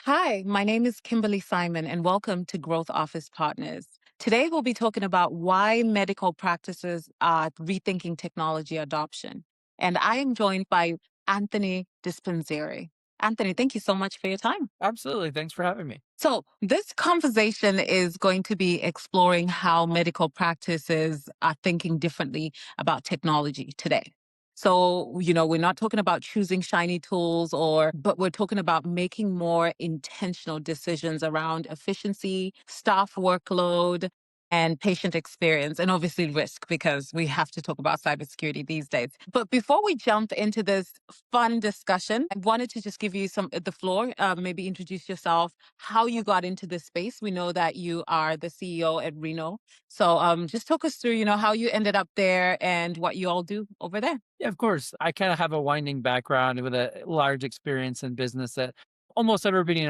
Hi, my name is Kimberly Simon, and welcome to Growth Office Partners. Today, we'll be talking about why medical practices are rethinking technology adoption. And I am joined by Anthony Dispenziere. Anthony, thank you so much for your time. Absolutely. Thanks for having me. So, this conversation is going to be exploring how medical practices are thinking differently about technology today. So, we're not talking about choosing shiny tools but we're talking about making more intentional decisions around efficiency, staff workload, and patient experience, and obviously risk, because we have to talk about cybersecurity these days. But before we jump into this fun discussion, I wanted to just give you the floor, maybe introduce yourself, how you got into this space. We know that you are the CEO at Reno. So just talk us through, how you ended up there and what you all do over there. Yeah, of course. I kind of have a winding background with a large experience in business that almost everybody in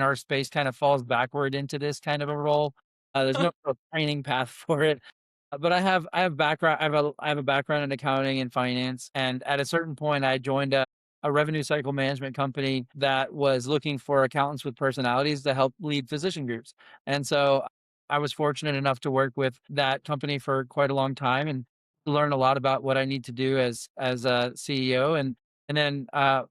our space kind of falls backward into this kind of a role. There's no real training path for it. But I have background I have a background in accounting and finance. And at a certain point I joined a revenue cycle management company that was looking for accountants with personalities to help lead physician groups. And so I was fortunate enough to work with that company for quite a long time and learn a lot about what I need to do as a CEO. And then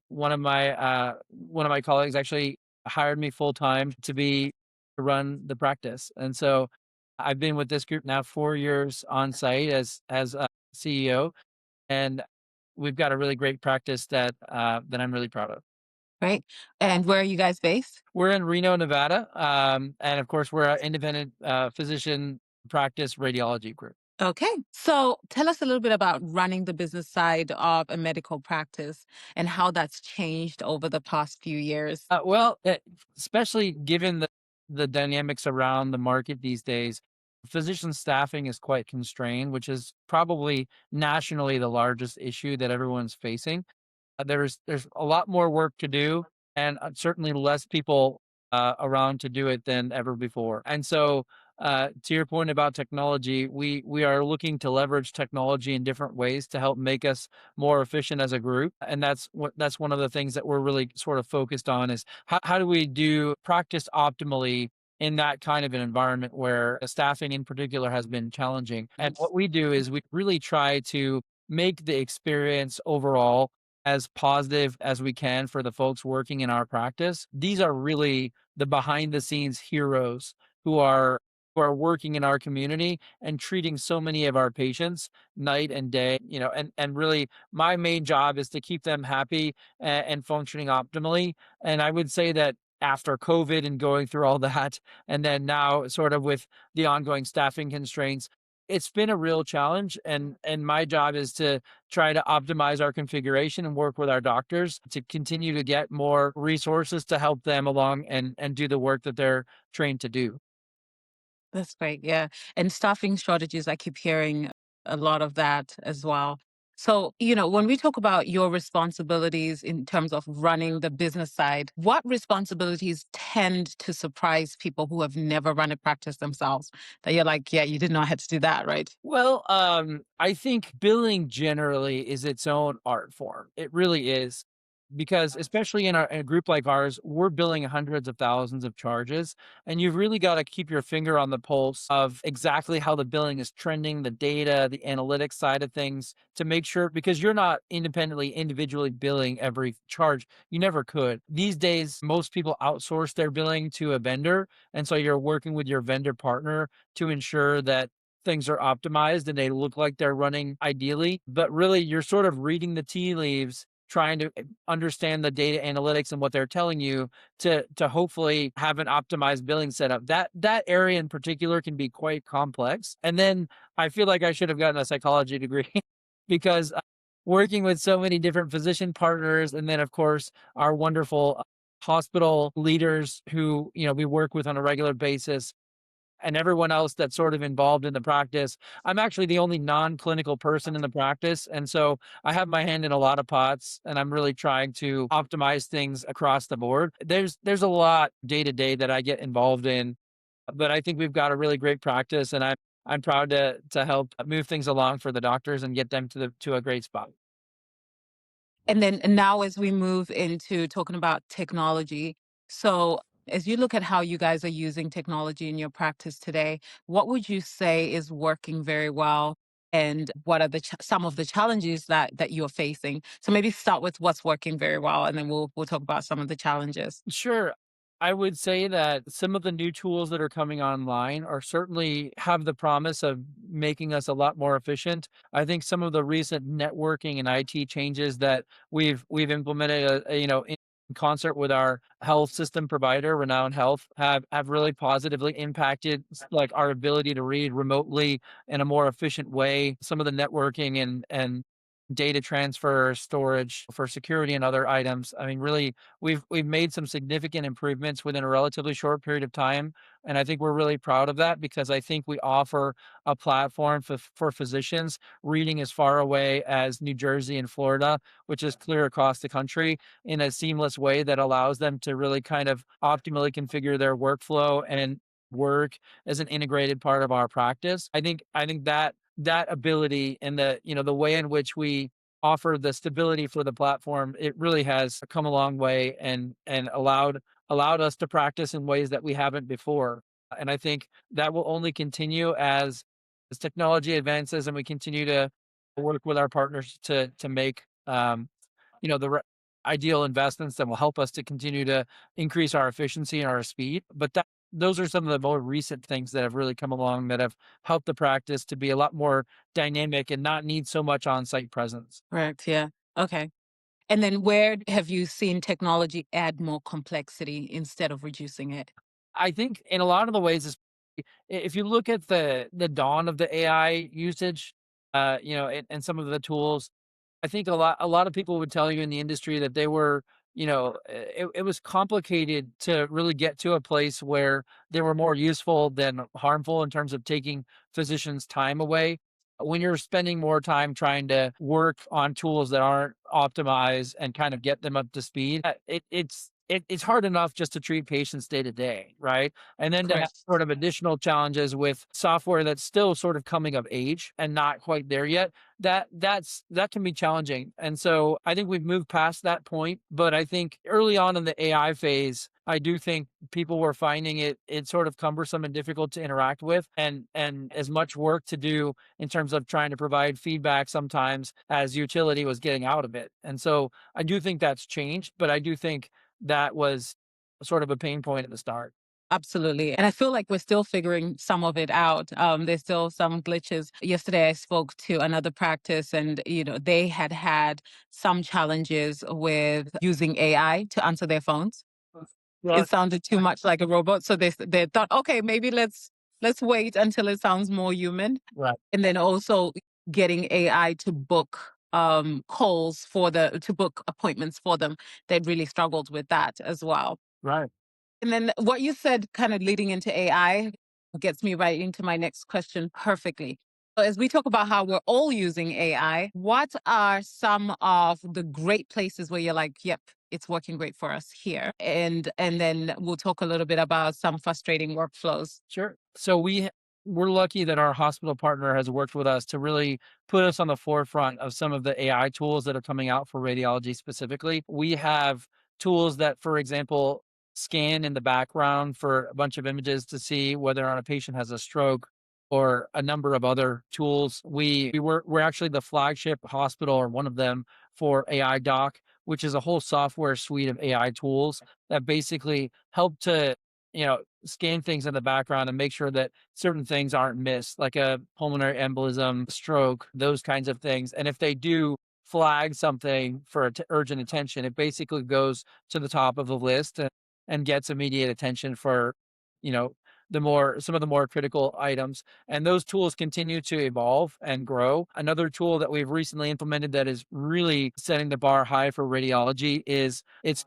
one of my colleagues actually hired me full time to run the practice. And so I've been with this group now 4 years on site as a CEO, and we've got a really great practice that I'm really proud of. Right. And where are you guys based? We're in Reno, Nevada, and of course, we're an independent physician practice radiology group. Okay. So tell us a little bit about running the business side of a medical practice and how that's changed over the past few years. Especially given the dynamics around the market these days, physician staffing is quite constrained, which is probably nationally the largest issue that everyone's facing. There's a lot more work to do, and certainly less people around to do it than ever before. And so, to your point about technology, we are looking to leverage technology in different ways to help make us more efficient as a group. And that's one of the things that we're really sort of focused on is how do we do practice optimally in that kind of an environment where staffing in particular has been challenging. And what we do is we really try to make the experience overall as positive as we can for the folks working in our practice. These are really the behind the scenes heroes who are who are working in our community and treating so many of our patients night and day, and really my main job is to keep them happy and functioning optimally. And I would say that after COVID and going through all that, and then now sort of with the ongoing staffing constraints, it's been a real challenge. And my job is to try to optimize our configuration and work with our doctors to continue to get more resources to help them along and do the work that they're trained to do. That's great. Yeah. And staffing shortages, I keep hearing a lot of that as well. So, when we talk about your responsibilities in terms of running the business side, what responsibilities tend to surprise people who have never run a practice themselves? That you're like, yeah, you didn't know I had to do that, right? I think billing generally is its own art form. It really is. Because especially in a group like ours, we're billing hundreds of thousands of charges, and you've really got to keep your finger on the pulse of exactly how the billing is trending, the data, the analytics side of things to make sure because you're not individually billing every charge. You never could. These days, most people outsource their billing to a vendor, and so you're working with your vendor partner to ensure that things are optimized and they look like they're running ideally. But really, you're sort of reading the tea leaves, trying to understand the data analytics and what they're telling you to hopefully have an optimized billing setup. That area in particular can be quite complex. And then I feel like I should have gotten a psychology degree because working with so many different physician partners, and then of course our wonderful hospital leaders who we work with on a regular basis, and everyone else that's sort of involved in the practice. I'm actually the only non-clinical person in the practice. And so I have my hand in a lot of pots and I'm really trying to optimize things across the board. There's a lot day to day that I get involved in, but I think we've got a really great practice and I'm proud to help move things along for the doctors and get them to a great spot. And then now, as we move into talking about technology, So, as you look at how you guys are using technology in your practice today, what would you say is working very well? And what are some of the challenges that you're facing? So maybe start with what's working very well, and then we'll talk about some of the challenges. Sure. I would say that some of the new tools that are coming online are certainly have the promise of making us a lot more efficient. I think some of the recent networking and IT changes that we've implemented, in concert with our health system provider, Renown Health, have really positively impacted like our ability to read remotely in a more efficient way. Some of the networking and data transfer, storage for security and other items. I mean, really, we've made some significant improvements within a relatively short period of time, and I think we're really proud of that because I think we offer a platform for physicians reading as far away as New Jersey and Florida, which is clear across the country, in a seamless way that allows them to really kind of optimally configure their workflow and work as an integrated part of our practice. I think that ability and the way in which we offer the stability for the platform, it really has come a long way and allowed us to practice in ways that we haven't before. And I think that will only continue as technology advances and we continue to work with our partners to make the ideal investments that will help us to continue to increase our efficiency and our speed. But those are some of the more recent things that have really come along that have helped the practice to be a lot more dynamic and not need so much on-site presence. Correct. Yeah. Okay. And then where have you seen technology add more complexity instead of reducing it? I think in a lot of the ways, if you look at the dawn of the AI usage, and some of the tools, I think a lot of people would tell you in the industry that they were, it was complicated to really get to a place where they were more useful than harmful in terms of taking physicians' time away. When you're spending more time trying to work on tools that aren't optimized and kind of get them up to speed, it's hard enough just to treat patients day to day, right? And then to have Correct. sort of additional challenges with software that's still sort of coming of age and not quite there yet, that can be challenging. And so I think we've moved past that point, but I think early on in the AI phase, I do think people were finding it sort of cumbersome and difficult to interact with and as much work to do in terms of trying to provide feedback sometimes as utility was getting out of it. And so I do think that's changed, but I do think that was sort of a pain point at the start. Absolutely. And I feel like we're still figuring some of it out. There's still some glitches. Yesterday, I spoke to another practice, and they had some challenges with using AI to answer their phones. Right, It sounded too much like a robot, so they thought, okay, maybe let's wait until it sounds more human. right, And then also getting AI to book calls to book appointments for them. They really struggled with that as well. right. And then what you said, kind of leading into AI, gets me right into my next question perfectly. So as we talk about how we're all using AI, what are some of the great places where you're like, yep, it's working great for us here? And then we'll talk a little bit about some frustrating workflows. Sure. So we're lucky that our hospital partner has worked with us to really put us on the forefront of some of the AI tools that are coming out for radiology specifically. We have tools that, for example, scan in the background for a bunch of images to see whether or not a patient has a stroke or a number of other tools. We're actually the flagship hospital or one of them for AI Doc, which is a whole software suite of AI tools that basically help to scan things in the background and make sure that certain things aren't missed, like a pulmonary embolism, stroke, those kinds of things. And if they do flag something for urgent attention, it basically goes to the top of the list and gets immediate attention for, you know, some of the more critical items. And those tools continue to evolve and grow. Another tool that we've recently implemented that is really setting the bar high for radiology is it's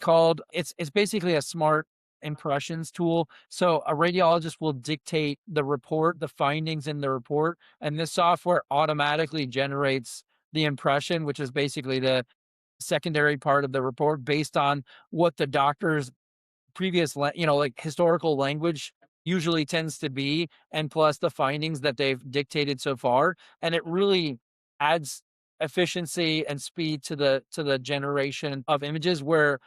basically a smart impressions tool. So a radiologist will dictate the report, the findings in the report, and this software automatically generates the impression, which is basically the secondary part of the report based on what the doctor's previous, like historical language usually tends to be, and plus the findings that they've dictated so far. And it really adds efficiency and speed to the generation of images where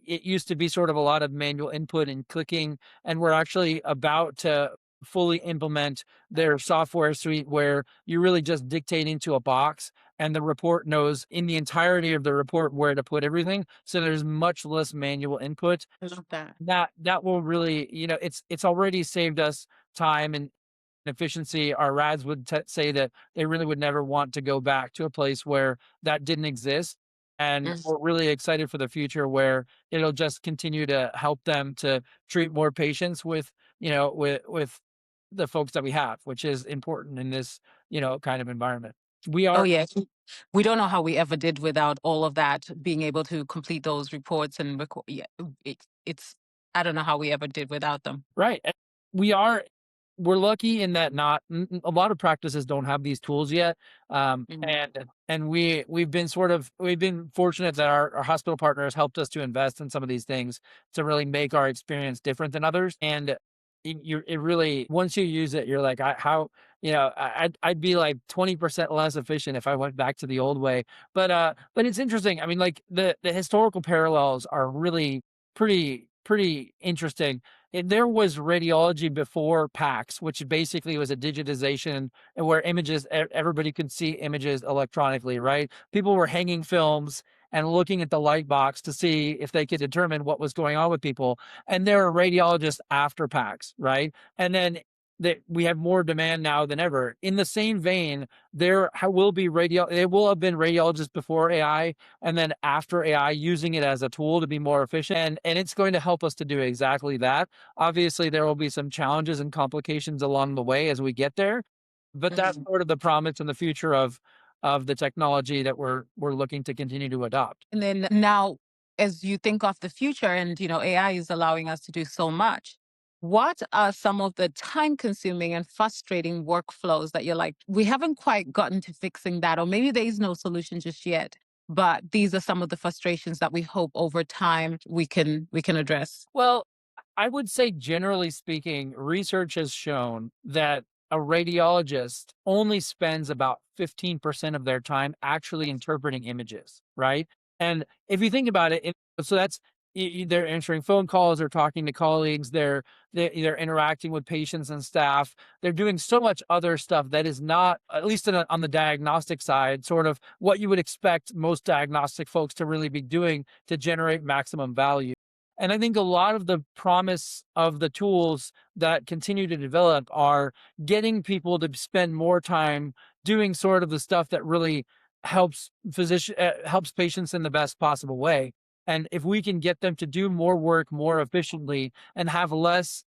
it used to be sort of a lot of manual input and clicking, and we're actually about to fully implement their software suite where you're really just dictating to a box and the report knows in the entirety of the report where to put everything, so there's much less manual input. I love that. That will really, it's already saved us time and efficiency. Our rads would say that they really would never want to go back to a place where that didn't exist. And Mm. we're really excited for the future where it'll just continue to help them to treat more patients with, with the folks that we have, which is important in this, kind of environment. We Oh are yes. We don't know how we ever did without all of that, being able to complete those reports and record. Yeah, it's. I don't know how we ever did without them. right. We are we're lucky in that not a lot of practices don't have these tools yet. Mhm. And we've been fortunate that our hospital partners helped us to invest in some of these things to really make our experience different than others. And it really, once you use it, you're like, how, I'd be like 20% less efficient if I went back to the old way. But it's interesting. I mean, like the historical parallels are really pretty interesting. There was radiology before PACS, which basically was a digitization and where everybody could see images electronically, right? People were hanging films and looking at the light box to see if they could determine what was going on with people. And there are radiologists after PACS, right? And then we have more demand now than ever. In the same vein, there will have been radiologists before AI and then after AI using it as a tool to be more efficient. And it's going to help us to do exactly that. Obviously, there will be some challenges and complications along the way as we get there, but that's Mhm. sort of the promise and the future of the technology that we're looking to continue to adopt. And then now, as you think of the future, and AI is allowing us to do so much. What are some of the time-consuming and frustrating workflows that you're like, we haven't quite gotten to fixing that, or maybe there is no solution just yet, but these are some of the frustrations that we hope over time we can address. Well, I would say generally speaking, research has shown that a radiologist only spends about 15% of their time actually interpreting images, right? And if you think about it, so that's they're answering phone calls, they're talking to colleagues, they're interacting with patients and staff. They're doing so much other stuff that is not, at least on the diagnostic side, sort of what you would expect most diagnostic folks to really be doing to generate maximum value. And I think a lot of the promise of the tools that continue to develop are getting people to spend more time doing sort of the stuff that really helps patients in the best possible way. And if we can get them to do more work more efficiently and have less,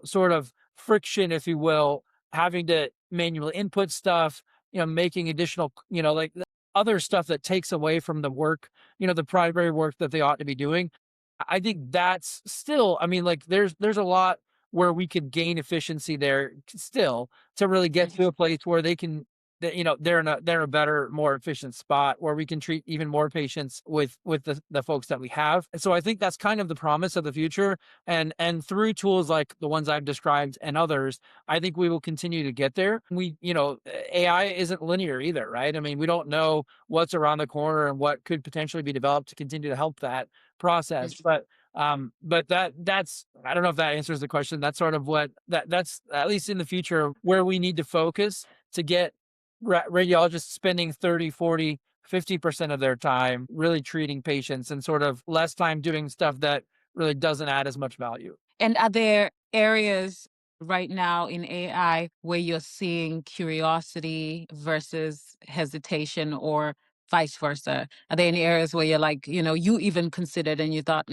sort of friction, if you will, having to manually input stuff, making additional, like other stuff that takes away from the work, the primary work that they ought to be doing. I think that's still, I mean, like there's a lot where we could gain efficiency there still to really get to a place where they can that they're in a better, more efficient spot where we can treat even more patients with the folks that we have. And so I think that's kind of the promise of the future. And through tools like the ones I've described and others, I think we will continue to get there. AI isn't linear either, right? I mean, we don't know what's around the corner and what could potentially be developed to continue to help that process. But that's I don't know if that answers the question. That's sort of that's at least in the future where we need to focus to get radiologists spending 30, 40, 50% of their time really treating patients and sort of less time doing stuff that really doesn't add as much value. And are there areas right now in AI where you're seeing curiosity versus hesitation, or vice versa? Are there any areas where you're like, you even considered and you thought,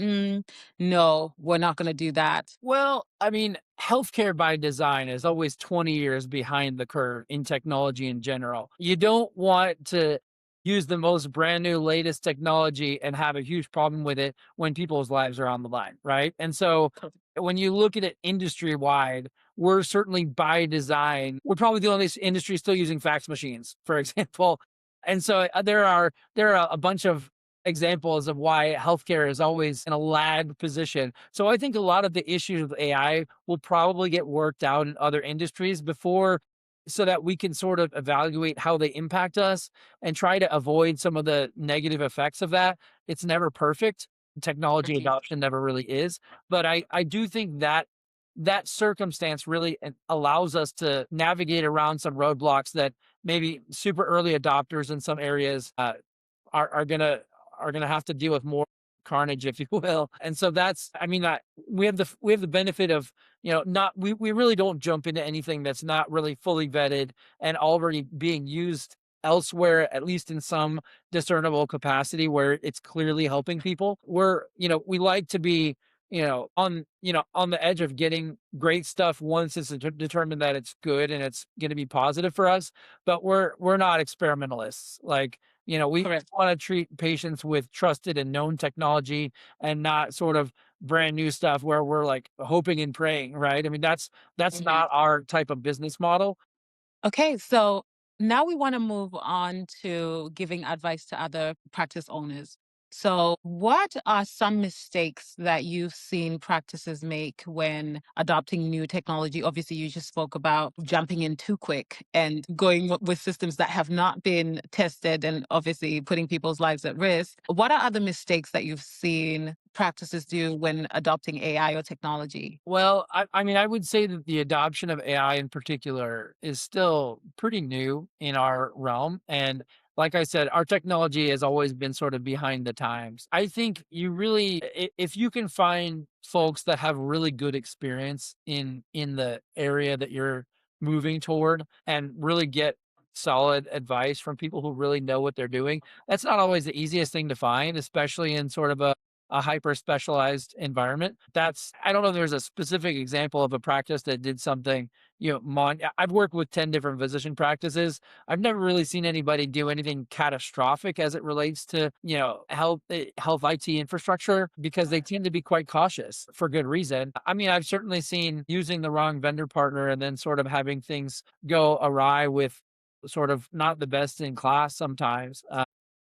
no, we're not going to do that? Well, I mean, healthcare by design is always 20 years behind the curve in technology in general. You don't want to use the most brand new, latest technology and have a huge problem with it when people's lives are on the line, right? And so when you look at it industry wide, we're certainly by design, we're probably the only industry still using fax machines, for example. And so there are a bunch of examples of why healthcare is always in a lag position. So I think a lot of the issues with AI will probably get worked out in other industries before so that we can sort of evaluate how they impact us and try to avoid some of the negative effects of that. It's never perfect. Technology Mhm. adoption never really is, but I do think that that circumstance really allows us to navigate around some roadblocks that maybe super early adopters in some areas are gonna have to deal with more carnage, if you will. And so that's, I mean, we have the benefit of, not we really don't jump into anything that's not really fully vetted and already being used elsewhere, at least in some discernible capacity where it's clearly helping people. We like to be, on the edge of getting great stuff once it's determined that it's good and it's going to be positive for us. But we're not experimentalists. Like, we Correct. want to treat patients with trusted and known technology and not sort of brand new stuff where we're like hoping and praying, right? I mean, that's Mhm. not our type of business model. Okay, so now we want to move on to giving advice to other practice owners. So, what are some mistakes that you've seen practices make when adopting new technology? Obviously, you just spoke about jumping in too quick and going with systems that have not been tested and obviously putting people's lives at risk. What are other mistakes that you've seen practices do when adopting AI or technology? Well, I mean, I would say that the adoption of AI in particular is still pretty new in our realm. And like I said, our technology has always been sort of behind the times. I think you really, if you can find folks that have really good experience in the area that you're moving toward and really get solid advice from people who really know what they're doing, that's not always the easiest thing to find, especially in sort of a hyper specialized environment. I don't know if there's a specific example of a practice that did something, I've worked with 10 different physician practices. I've never really seen anybody do anything catastrophic as it relates to, health IT infrastructure because they tend to be quite cautious for good reason. I mean, I've certainly seen using the wrong vendor partner and then sort of having things go awry with sort of not the best in class sometimes.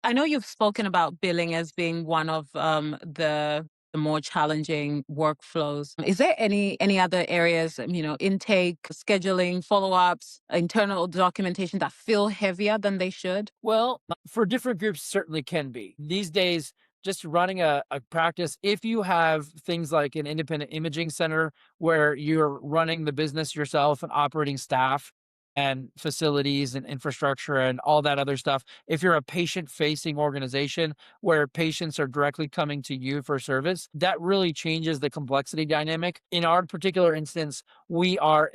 I know you've spoken about billing as being one of the more challenging workflows. Is there any other areas, intake, scheduling, follow-ups, internal documentation that feel heavier than they should? Well, for different groups, certainly can be. These days, just running a practice, if you have things like an independent imaging center where you're running the business yourself and operating staff and facilities and infrastructure and all that other stuff, if you're a patient facing organization where patients are directly coming to you for service, that really changes the complexity dynamic. In our particular instance, we are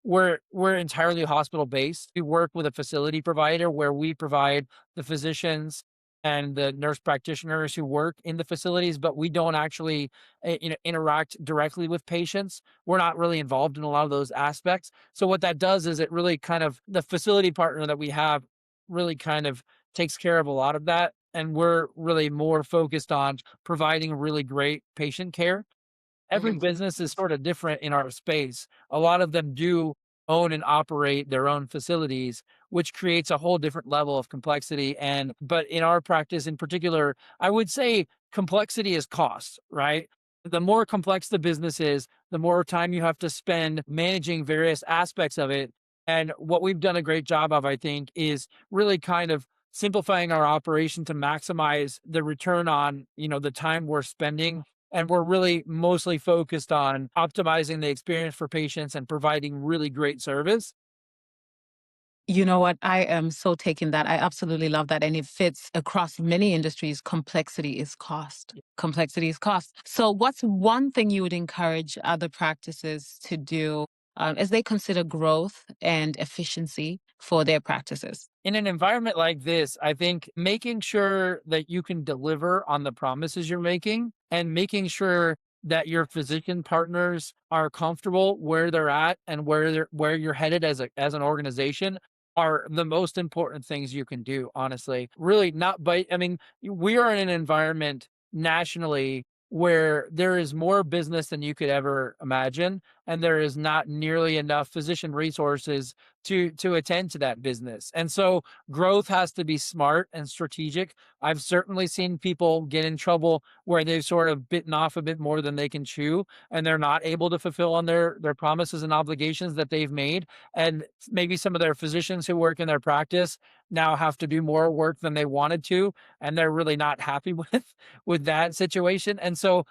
we're entirely hospital based. We work with a facility provider where we provide the physicians and the nurse practitioners who work in the facilities, but we don't actually interact directly with patients. We're not really involved in a lot of those aspects. So what that does is it really kind of the facility partner that we have really kind of takes care of a lot of that. And we're really more focused on providing really great patient care. Every Mhm. business is sort of different in our space. A lot of them do own and operate their own facilities, which creates a whole different level of complexity. But in our practice in particular, I would say complexity is cost, right? The more complex the business is, the more time you have to spend managing various aspects of it. And what we've done a great job of, I think, is really kind of simplifying our operation to maximize the return on, the time we're spending, and we're really mostly focused on optimizing the experience for patients and providing really great service. You know what? I am so taking that. I absolutely love that. And it fits across many industries. Complexity is cost. Complexity is cost. So, what's one thing you would encourage other practices to do as they consider growth and efficiency for their practices? In an environment like this, I think making sure that you can deliver on the promises you're making and making sure that your physician partners are comfortable where they're at and where you're headed as an organization are the most important things you can do, honestly. Really not by I mean, we are in an environment nationally where there is more business than you could ever imagine, and there is not nearly enough physician resources to attend to that business. And so growth has to be smart and strategic. I've certainly seen people get in trouble where they've sort of bitten off a bit more than they can chew, and they're not able to fulfill on their promises and obligations that they've made. And maybe some of their physicians who work in their practice now have to do more work than they wanted to, and they're really not happy with that situation. And so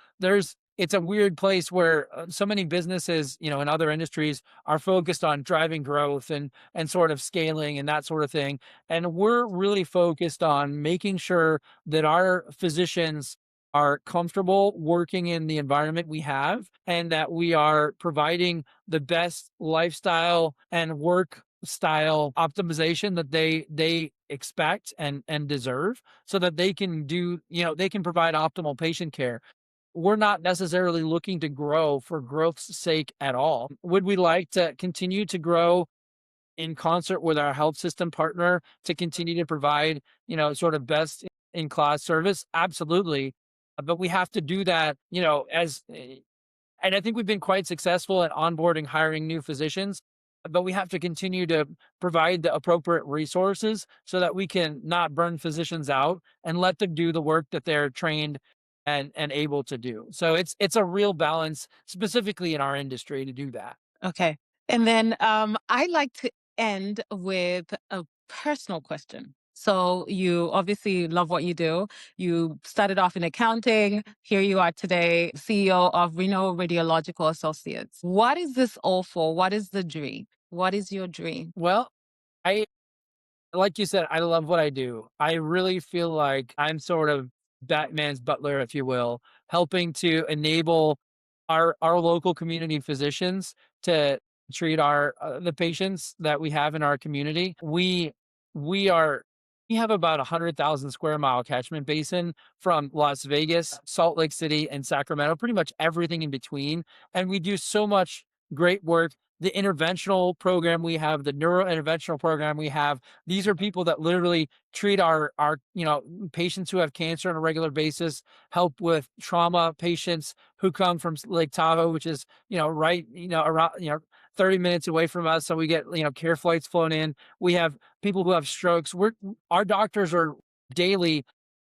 it's a weird place where so many businesses, in other industries are focused on driving growth and sort of scaling and that sort of thing. And we're really focused on making sure that our physicians are comfortable working in the environment we have, and that we are providing the best lifestyle and work style optimization that they expect and deserve, so that they can they can provide optimal patient care. We're not necessarily looking to grow for growth's sake at all. Would we like to continue to grow in concert with our health system partner to continue to provide, sort of best in class service? Absolutely. But we have to do that, and I think we've been quite successful at onboarding, hiring new physicians, but we have to continue to provide the appropriate resources so that we can not burn physicians out and let them do the work that they're trained and able to do. So it's a real balance, specifically in our industry, to do that. Okay. And then I like to end with a personal question. So you obviously love what you do. You started off in accounting. Here you are today, CEO of Reno Radiological Associates. What is this all for? What is the dream? What is your dream? Well, I like you said, I love what I do. I really feel like I'm sort of Batman's butler, if you will, helping to enable our local community physicians to treat our the patients that we have in our community. We are we have about 100,000 square mile catchment basin from Las Vegas, Salt Lake City, and Sacramento, pretty much everything in between. And we do so much great work. The interventional program we have, the neuro interventional program we have, these are people that literally treat our patients who have cancer on a regular basis, help with trauma patients who come from Lake Tahoe, which is right around 30 minutes away from us. So we get care flights flown in. We have people who have strokes. Our doctors are daily,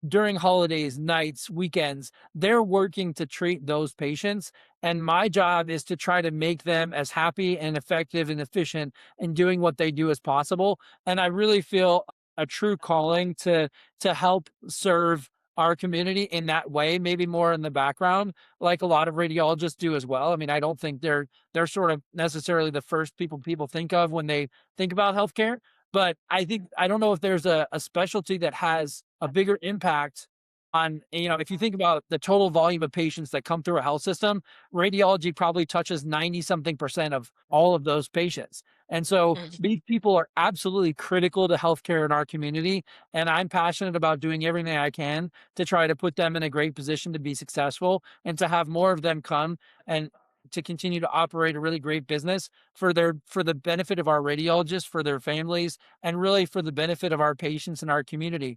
during holidays, nights, weekends, they're working to treat those patients. And my job is to try to make them as happy and effective and efficient in doing what they do as possible. And I really feel a true calling to help serve our community in that way, maybe more in the background, like a lot of radiologists do as well. I mean, I don't think they're sort of necessarily the first people think of when they think about healthcare. But I don't know if there's a specialty that has a bigger impact on, if you think about the total volume of patients that come through a health system, radiology probably touches 90 something percent of all of those patients. And so these people are absolutely critical to healthcare in our community. And I'm passionate about doing everything I can to try to put them in a great position to be successful and to have more of them come and to continue to operate a really great business for the benefit of our radiologists, for their families, and really for the benefit of our patients and our community.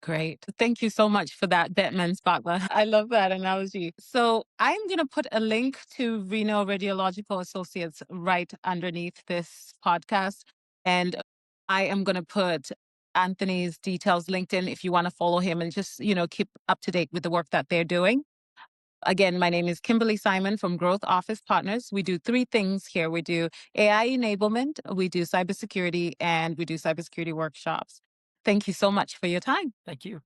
Great. Thank you so much for that, Batman Sparkler. I love that analogy. So I'm going to put a link to Reno Radiological Associates right underneath this podcast. And I am going to put Anthony's details LinkedIn if you want to follow him and just, keep up to date with the work that they're doing. Again, my name is Kimberly Simon from Growth Office Partners. We do three things here. We do AI enablement, we do cybersecurity, and we do cybersecurity workshops. Thank you so much for your time. Thank you.